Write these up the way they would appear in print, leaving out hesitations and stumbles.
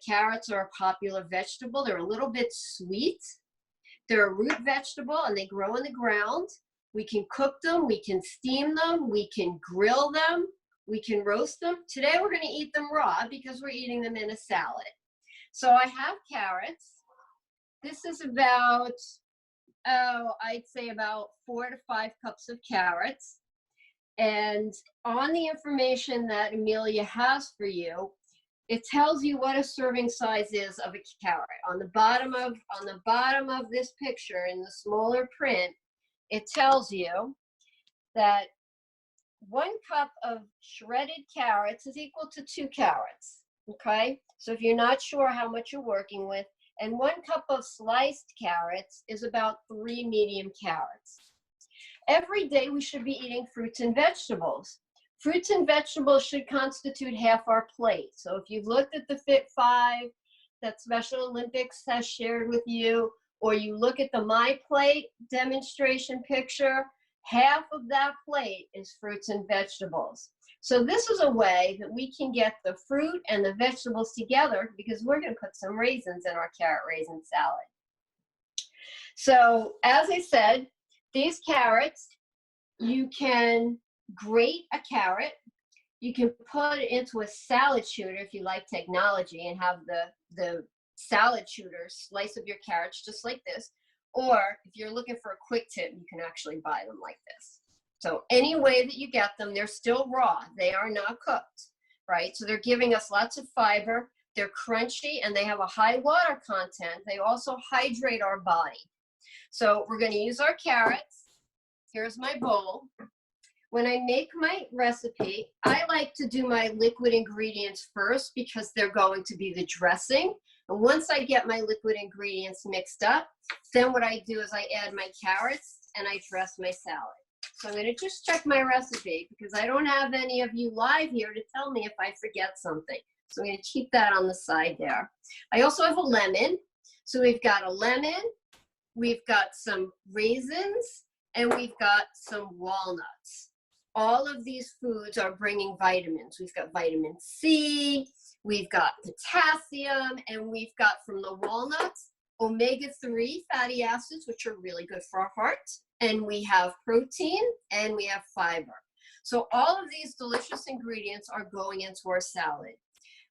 carrots are a popular vegetable. They're a little bit sweet. They're a root vegetable and they grow in the ground. We can cook them, we can steam them, we can grill them, we can roast them. Today we're going to eat them raw because we're eating them in a salad. So I have carrots. This is about, I'd say about 4 to 5 cups of carrots. And on the information that Amelia has for you, it tells you what a serving size is of a carrot. On the bottom of this picture in the smaller print, it tells you that 1 cup of shredded carrots is equal to 2 carrots, okay? So if you're not sure how much you're working with, and 1 cup of sliced carrots is about 3 medium carrots. Every day we should be eating fruits and vegetables. Fruits and vegetables should constitute half our plate. So if you've looked at the Fit 5 that Special Olympics has shared with you, or you look at the My Plate demonstration picture, half of that plate is fruits and vegetables. So this is a way that we can get the fruit and the vegetables together because we're going to put some raisins in our carrot raisin salad. So as I said, these carrots, you can grate a carrot. You can put it into a salad shooter if you like technology and have the salad shooter slice of your carrots just like this. Or if you're looking for a quick tip, you can actually buy them like this. So any way that you get them, they're still raw. They are not cooked, right? So they're giving us lots of fiber. They're crunchy and they have a high water content. They also hydrate our body. So we're going to use our carrots. Here's my bowl. When I make my recipe, I like to do my liquid ingredients first because they're going to be the dressing. And once I get my liquid ingredients mixed up, then what I do is I add my carrots and I dress my salad. So I'm going to just check my recipe because I don't have any of you live here to tell me if I forget something. So I'm going to keep that on the side there. I also have a lemon. So we've got a lemon, we've got some raisins, and we've got some walnuts. All of these foods are bringing vitamins. We've got vitamin C, we've got potassium, and we've got from the walnuts, omega-3 fatty acids, which are really good for our heart. And we have protein and we have fiber. So all of these delicious ingredients are going into our salad.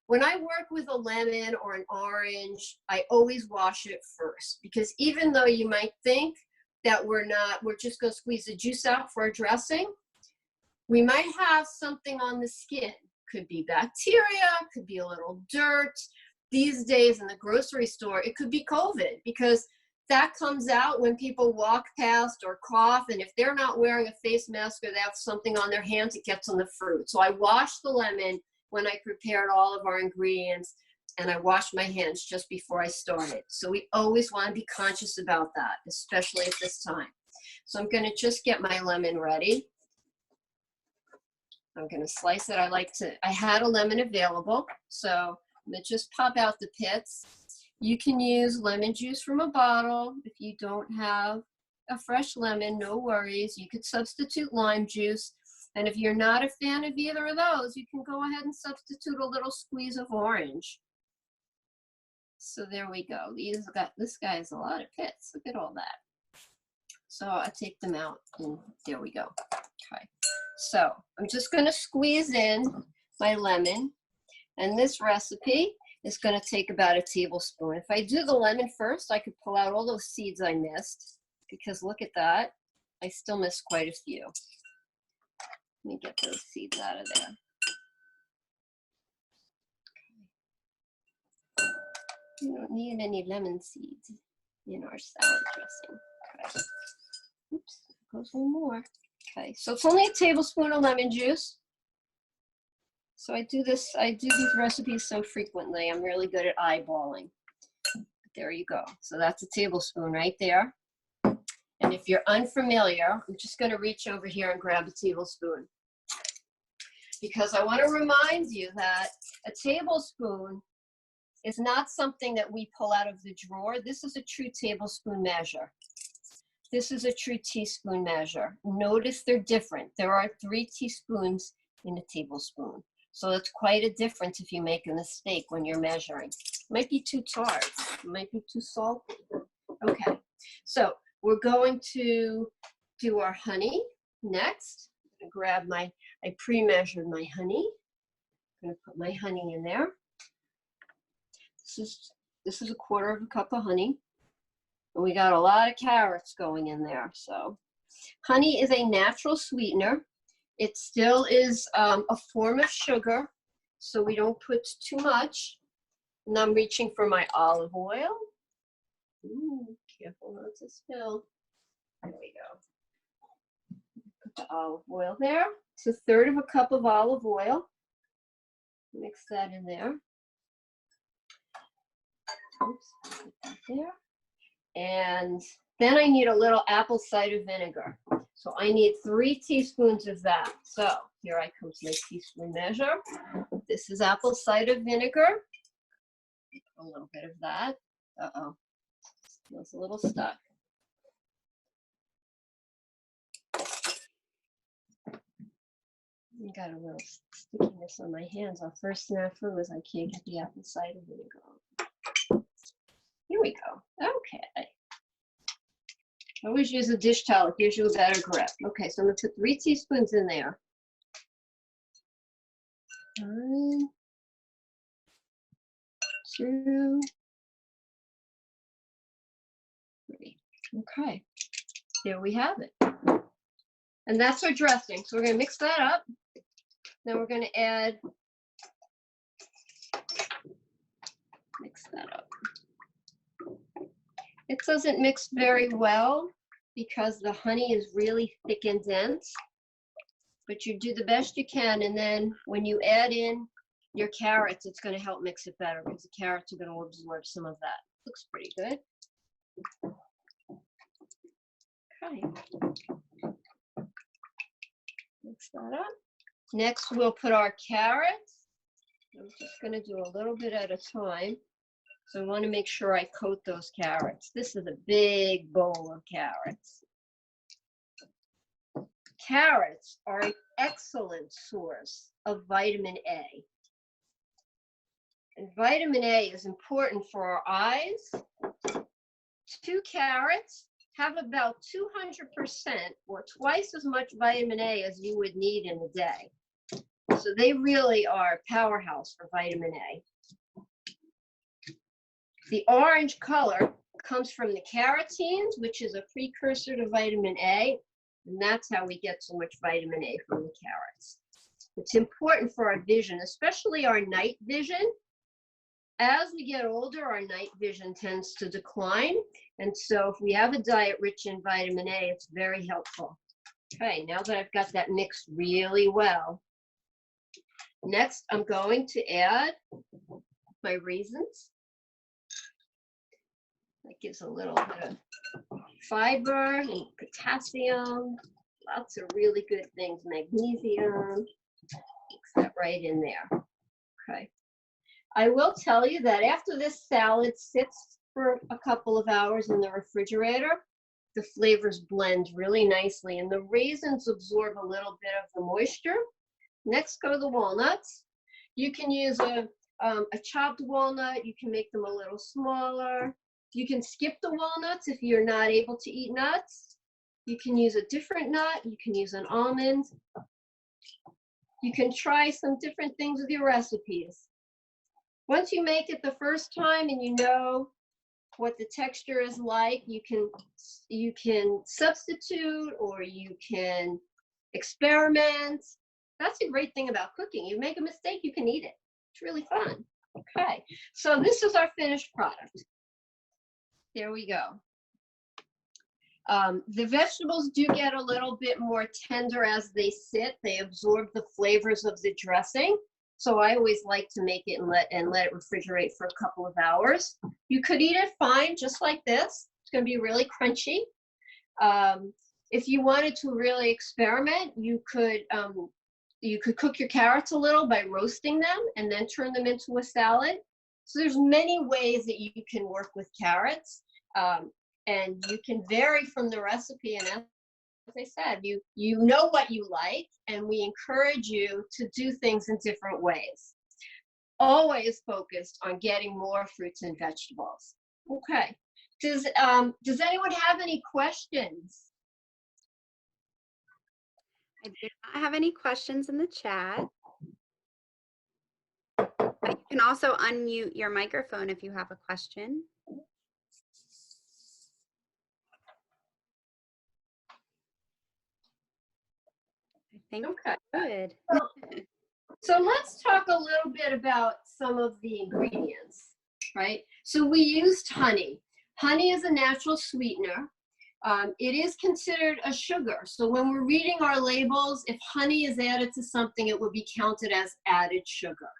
When I work with a lemon or an orange, I always wash it first because even though you might think that we're just going to squeeze the juice out for our dressing, we might have something on the skin. Could be bacteria, could be a little dirt. These days in the grocery store, it could be COVID because that comes out when people walk past or cough, and if they're not wearing a face mask or they have something on their hands, it gets on the fruit. So I wash the lemon when I prepared all of our ingredients, and I washed my hands just before I started. So we always want to be conscious about that, especially at this time. So I'm going to just get my lemon ready. I'm going to slice it. I had a lemon available, so I'm going to just pop out the pits. You can use lemon juice from a bottle. If you don't have a fresh lemon, no worries. You could substitute lime juice. And if you're not a fan of either of those, you can go ahead and substitute a little squeeze of orange. So there we go. This guy has a lot of pits. Look at all that. So I take them out and there we go. Okay. So I'm just going to squeeze in my lemon. And this recipe is going to take about a tablespoon. If I do the lemon first, I could pull out all those seeds I missed because look at that. I still missed quite a few. Let me get those seeds out of there. Okay. We don't need any lemon seeds in our salad dressing. Okay. Oops, there goes one more. Okay, so it's only a tablespoon of lemon juice. So I do these recipes so frequently, I'm really good at eyeballing. There you go. So that's a tablespoon right there. And if you're unfamiliar, I'm just going to reach over here and grab a tablespoon. Because I want to remind you that a tablespoon is not something that we pull out of the drawer. This is a true tablespoon measure. This is a true teaspoon measure. Notice they're different. There are 3 teaspoons in a tablespoon. So it's quite a difference if you make a mistake when you're measuring. Might be too tart, might be too salty. Okay, so we're going to do our honey next. I'm gonna grab I pre-measured my honey. I'm gonna put my honey in there. This is a quarter of a cup of honey. And we got a lot of carrots going in there. So honey is a natural sweetener. It still is a form of sugar, so we don't put too much. And I'm reaching for my olive oil. Ooh, careful not to spill. There we go. Put the olive oil there. It's a third of a cup of olive oil. Mix that in there. Oops, put that there. And then I need a little apple cider vinegar. So I need 3 teaspoons of that. So here I come to my teaspoon measure. This is apple cider vinegar. A little bit of that. Uh-oh, feels a little stuck. I got a little stickiness on my hands. Our first snafu was I can't get the apple cider vinegar. Here we go. Okay. Always use a dish towel. It gives you a better grip. Okay, so I'm going to put 3 teaspoons in there. 1, 2, 3. Okay, there we have it. And that's our dressing. So we're going to mix that up. Then we're going to add, mix that up. It doesn't mix very well because the honey is really thick and dense, but you do the best you can, and then when you add in your carrots, it's going to help mix it better because the carrots are going to absorb some of that. Looks pretty good. Okay. Mix that up. Next, we'll put our carrots. I'm just going to do a little bit at a time. So I want to make sure I coat those carrots. This is a big bowl of carrots. Carrots are an excellent source of vitamin A. And vitamin A is important for our eyes. 2 carrots have about 200% or twice as much vitamin A as you would need in a day. So they really are a powerhouse for vitamin A. The orange color comes from the carotenes, which is a precursor to vitamin A, and that's how we get so much vitamin A from the carrots. It's important for our vision, especially our night vision. As we get older, our night vision tends to decline, and so if we have a diet rich in vitamin A, it's very helpful. Okay, now that I've got that mixed really well, next I'm going to add my raisins. That gives a little bit of fiber and potassium, lots of really good things, magnesium. Mix that right in there. Okay. I will tell you that after this salad sits for a couple of hours in the refrigerator, the flavors blend really nicely and the raisins absorb a little bit of the moisture. Next go the walnuts. You can use a chopped walnut. You can make them a little smaller. You can skip the walnuts if you're not able to eat nuts. You can use a different nut. You can use an almond. You can try some different things with your recipes. Once you make it the first time and you know what the texture is like, you can substitute or you can experiment. That's a great thing about cooking. You make a mistake, you can eat it. It's really fun. Okay, so this is our finished product. There we go. The vegetables do get a little bit more tender as they sit. They absorb the flavors of the dressing. So I always like to make it and let it refrigerate for a couple of hours. You could eat it fine, just like this. It's going to be really crunchy. If you wanted to really experiment, you could cook your carrots a little by roasting them and then turn them into a salad. So there's many ways that you can work with carrots, and you can vary from the recipe. And as I said, you know what you like, and we encourage you to do things in different ways. always focused on getting more fruits and vegetables. Okay. Does anyone have any questions? I do not have any questions in the chat. But you can also unmute your microphone if you have a question. I think Okay. good. So let's talk a little bit about some of the ingredients, right? So we used honey. Honey is a natural sweetener. It is considered a sugar. So when we're reading our labels, if honey is added to something, it would be counted as added sugar.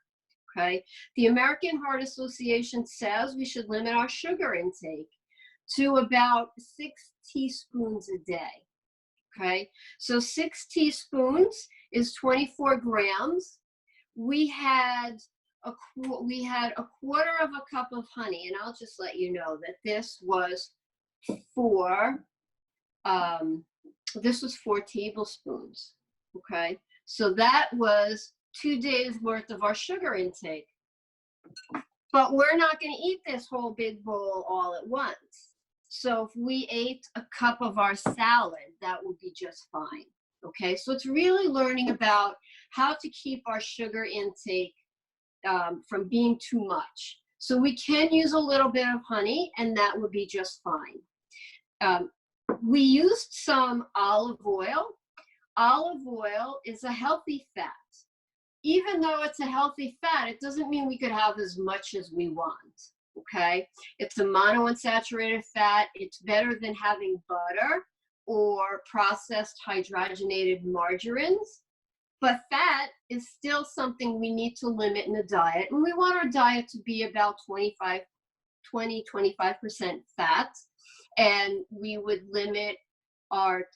Okay. The American Heart Association says we should limit our sugar intake to about 6 teaspoons a day. Okay. So 6 teaspoons is 24 grams. We had a quarter of a cup of honey, and I'll just let you know that this was 4 tablespoons. Okay. So that was 2 days worth of our sugar intake. But we're not going to eat this whole big bowl all at once. So if we ate a cup of our salad, that would be just fine. Okay, so it's really learning about how to keep our sugar intake from being too much. So we can use a little bit of honey, and that would be just fine. We used some olive oil. Olive oil is a healthy fat. Even though it's a healthy fat, it doesn't mean we could have as much as we want, okay? It's a monounsaturated fat. It's better than having butter or processed hydrogenated margarines, but fat is still something we need to limit in the diet, and we want our diet to be about 25% fat, and we would limit our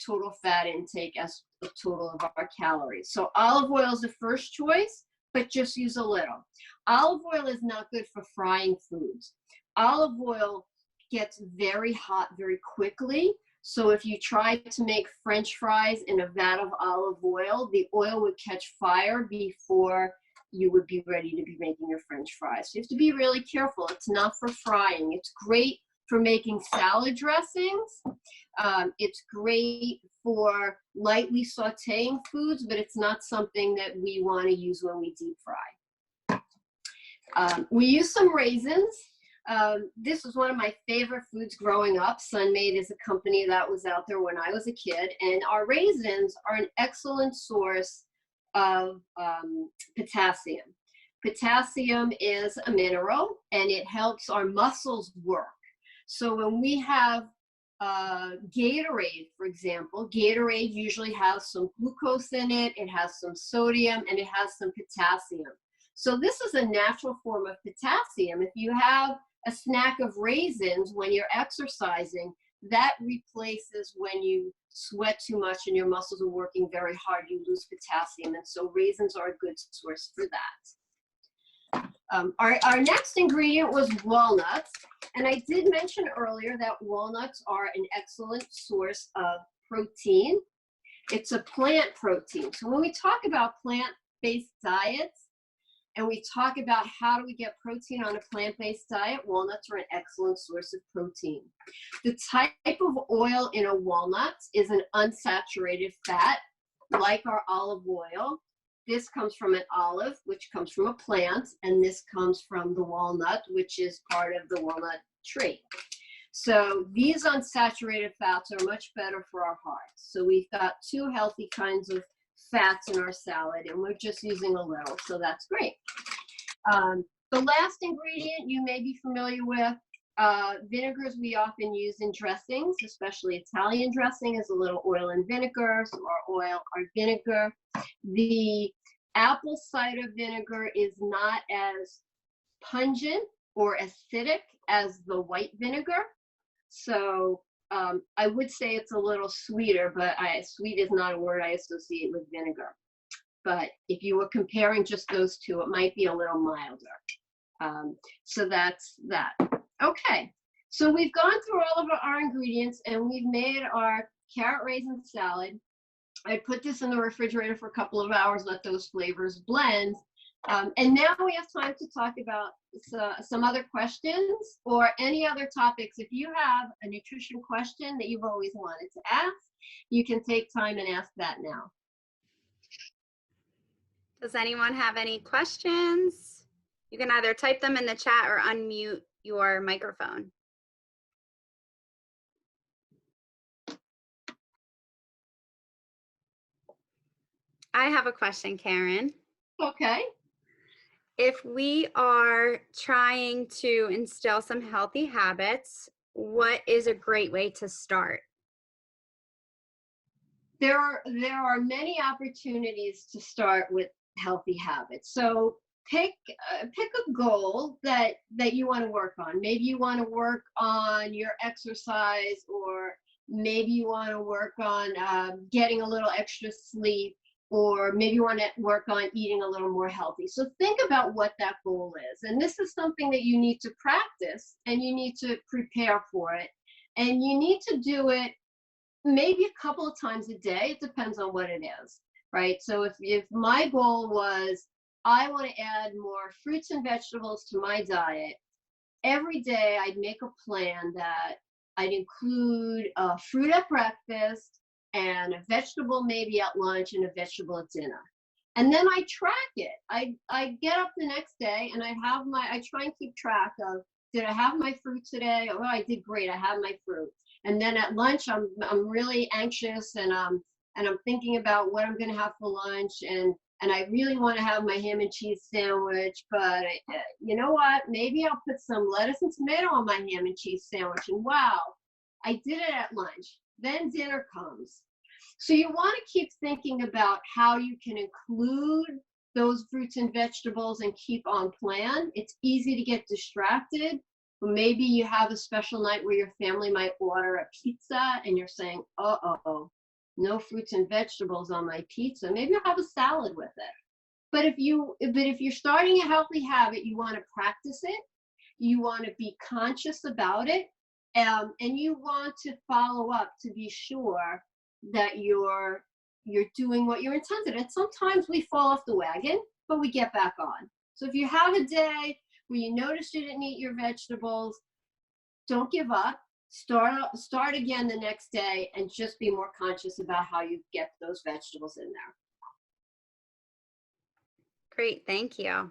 total fat intake as the total of our calories. So olive oil is the first choice, but just use a little. Olive oil is not good for frying foods. Olive oil gets very hot very quickly. So if you try to make French fries in a vat of olive oil, the oil would catch fire before you would be ready to be making your French fries. So you have to be really careful. It's not for frying. It's great for making salad dressings. It's great for lightly sauteing foods, but it's not something that we want to use when we deep fry. We use some raisins. This was one of my favorite foods growing up. Sun-Maid is a company that was out there when I was a kid, and our raisins are an excellent source of potassium. Potassium is a mineral, and it helps our muscles work. So when we have Gatorade, for example, Gatorade usually has some glucose in it, it has some sodium, and it has some potassium. So this is a natural form of potassium. If you have a snack of raisins when you're exercising, that replaces when you sweat too much and your muscles are working very hard, you lose potassium. And so raisins are a good source for that. Our next ingredient was walnuts. And I did mention earlier that walnuts are an excellent source of protein. It's a plant protein. So when we talk about plant-based diets, and we talk about how do we get protein on a plant-based diet, walnuts are an excellent source of protein. The type of oil in a walnut is an unsaturated fat, like our olive oil. This comes from an olive, which comes from a plant, and this comes from the walnut, which is part of the walnut tree. So these unsaturated fats are much better for our hearts. So we've got 2 healthy kinds of fats in our salad, and we're just using a little, so that's great. The last ingredient you may be familiar with, vinegars we often use in dressings, especially Italian dressing, is a little oil and vinegar, so our oil, our vinegar. The apple cider vinegar is not as pungent or acidic as the white vinegar, so I would say it's a little sweeter, but sweet is not a word I associate with vinegar. But if you were comparing just those two, it might be a little milder. So that's that. Okay, so we've gone through all of our ingredients, and we've made our carrot raisin salad. I put this in the refrigerator for a couple of hours, let those flavors blend, And now we have time to talk about some other questions or any other topics. If you have a nutrition question that you've always wanted to ask, you can take time and ask that now. Does anyone have any questions? You can either type them in the chat or unmute your microphone. I have a question, Karen. Okay. If we are trying to instill some healthy habits, what is a great way to start? There are many opportunities to start with healthy habits. So pick a goal that you want to work on. Maybe you want to work on your exercise, or maybe you want to work on getting a little extra sleep, or maybe you want to work on eating a little more healthy. So think about what that goal is. And this is something that you need to practice, and you need to prepare for it. And you need to do it maybe a couple of times a day. It depends on what it is, right? So if my goal was, I want to add more fruits and vegetables to my diet, every day I'd make a plan that I'd include a fruit at breakfast and a vegetable maybe at lunch and a vegetable at dinner. And then I track it. I get up the next day and I try and keep track of, did I have my fruit today? Oh, I did great. I had my fruit. And then at lunch, I'm really anxious, and I'm thinking about what I'm going to have for lunch, and I really want to have my ham and cheese sandwich, but you know what? Maybe I'll put some lettuce and tomato on my ham and cheese sandwich, and wow, I did it at lunch. Then dinner comes. So you want to keep thinking about how you can include those fruits and vegetables and keep on plan. It's easy to get distracted. Maybe you have a special night where your family might order a pizza and you're saying, uh-oh, no fruits and vegetables on my pizza. Maybe I'll have a salad with it. But if you're starting a healthy habit, you want to practice it. You want to be conscious about it. And you want to follow up to be sure that you're doing what you're intended. And sometimes we fall off the wagon, but we get back on. So if you have a day where you notice you didn't eat your vegetables, don't give up. Start again the next day, and just be more conscious about how you get those vegetables in there. Great, thank you.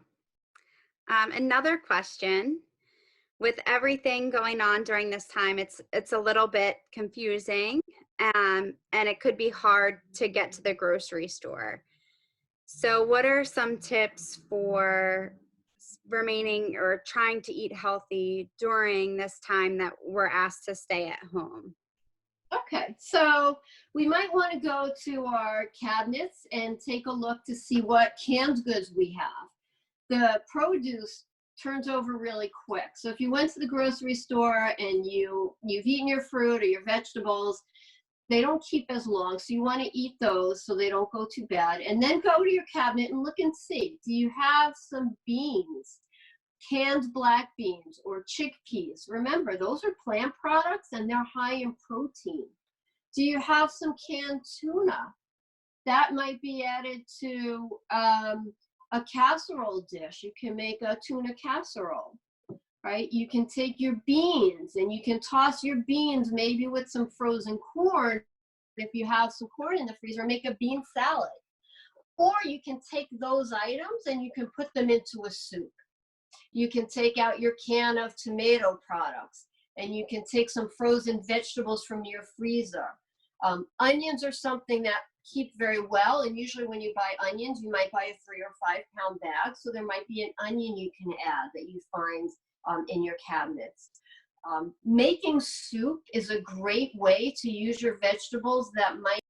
Another question. With everything going on during this time, it's a little bit confusing, and it could be hard to get to the grocery store. So what are some tips for remaining or trying to eat healthy during this time that we're asked to stay at home? Okay, so we might want to go to our cabinets and take a look to see what canned goods we have. The produce turns over really quick. So if you went to the grocery store and you've eaten your fruit or your vegetables, they don't keep as long. So you want to eat those so they don't go too bad. And then go to your cabinet and look and see, do you have some beans, canned black beans or chickpeas? Remember, those are plant products and they're high in protein. Do you have some canned tuna? That might be added to a casserole dish. You can make a tuna casserole, right? You can take your beans and you can toss your beans maybe with some frozen corn. If you have some corn in the freezer, make a bean salad. Or you can take those items and you can put them into a soup. You can take out your can of tomato products and you can take some frozen vegetables from your freezer. Onions are something that keep very well, and usually when you buy onions, you might buy a 3 or 5 pound bag, so there might be an onion you can add that you find in your cabinets. Making soup is a great way to use your vegetables that might,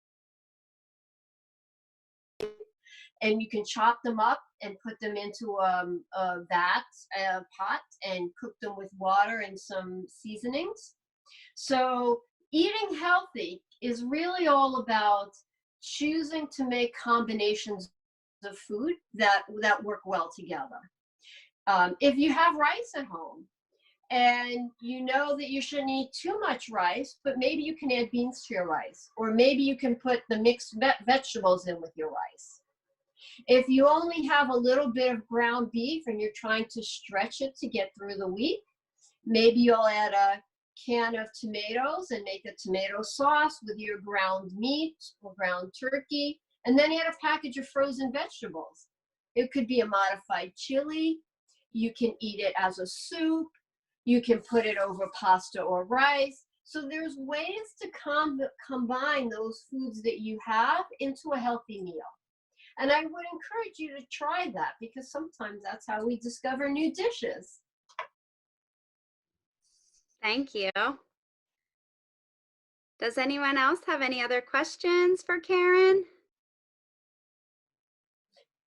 and you can chop them up and put them into a pot, and cook them with water and some seasonings. So eating healthy is really all about choosing to make combinations of food that work well together. If you have rice at home and you know that you shouldn't eat too much rice, but maybe you can add beans to your rice, or maybe you can put the mixed vegetables in with your rice. If you only have a little bit of ground beef and you're trying to stretch it to get through the week, maybe you'll add a can of tomatoes and make a tomato sauce with your ground meat or ground turkey, and then add a package of frozen vegetables. It could be a modified chili. You can eat it as a soup. You can put it over pasta or rice. So there's ways to combine those foods that you have into a healthy meal. And I would encourage you to try that, because sometimes that's how we discover new dishes. Thank you. Does anyone else have any other questions for Karen?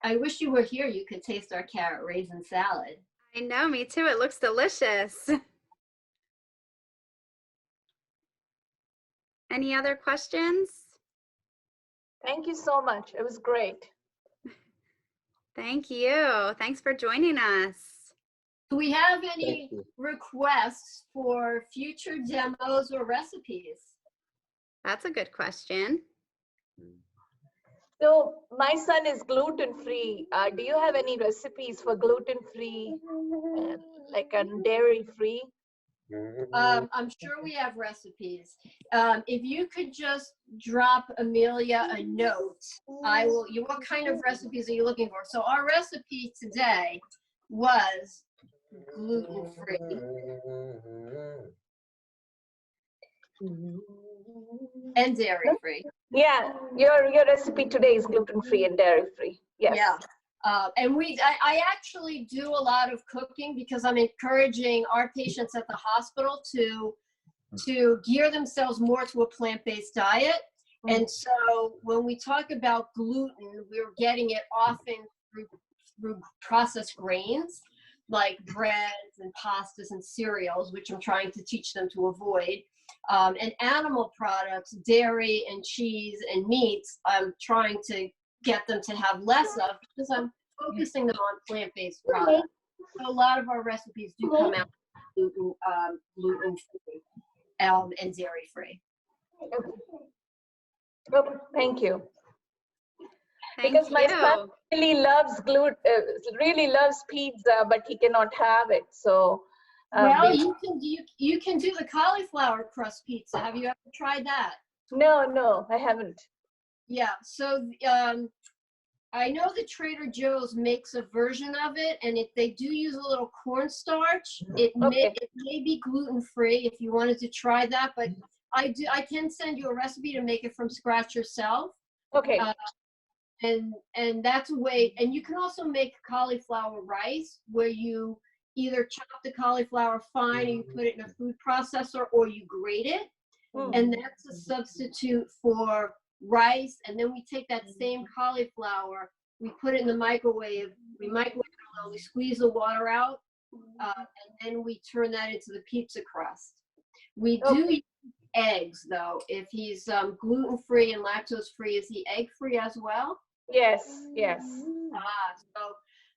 I wish you were here. You could taste our carrot raisin salad. I know, me too. It looks delicious. Any other questions? Thank you so much. It was great. Thank you. Thanks for joining us. Do we have any requests for future demos or recipes? That's a good question. So my son is gluten-free. Do you have any recipes for gluten-free, like a dairy-free? I'm sure we have recipes. If you could just drop Amelia a note, what kind of recipes are you looking for? So our recipe today was gluten-free and dairy-free. Yeah, your recipe today is gluten-free and dairy-free. Yes. Yeah. And I actually do a lot of cooking because I'm encouraging our patients at the hospital to gear themselves more to a plant-based diet. And so when we talk about gluten, we're getting it often through processed grains like breads and pastas and cereals, which I'm trying to teach them to avoid. And animal products, dairy and cheese and meats, I'm trying to get them to have less of, because I'm focusing them on plant-based products. So a lot of our recipes do come out gluten-free and dairy-free. Okay, thank you. Thank my son really loves really loves pizza, but he cannot have it. So well, you can do the cauliflower crust pizza. Have you ever tried that? No, I haven't. Yeah, so I know that Trader Joe's makes a version of it, and if they do use a little cornstarch, it may be gluten-free if you wanted to try that, but I can send you a recipe to make it from scratch yourself. Okay. And that's a way, and you can also make cauliflower rice, where you either chop the cauliflower fine and you put it in a food processor, or you grate it, and that's a substitute for rice. And then we take that same cauliflower, we put it in the microwave, we microwave it a little, we squeeze the water out, and then we turn that into the pizza crust. We do use eggs, though. If he's gluten-free and lactose-free, is he egg-free as well? Yes. So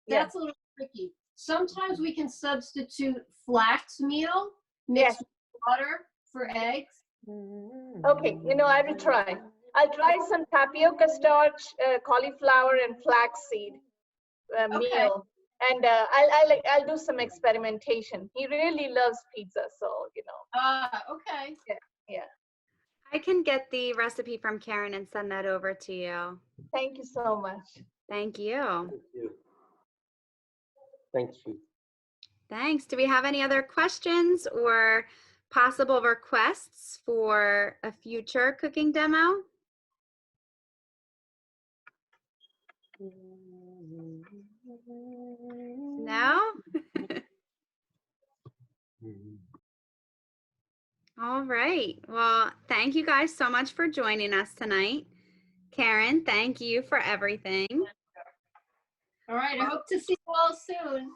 that's a little tricky. Sometimes we can substitute flax meal mixed with water for eggs. Okay, I will try. I'll try some tapioca starch, cauliflower, and flaxseed meal, and I'll do some experimentation. He really loves pizza, so Okay. Yeah. I can get the recipe from Karen and send that over to you. Thank you so much. Thank you. Thank you. Thanks. Do we have any other questions or possible requests for a future cooking demo? No? All right. Well, thank you guys so much for joining us tonight. Karen, thank you for everything. All right. I hope to see you all soon.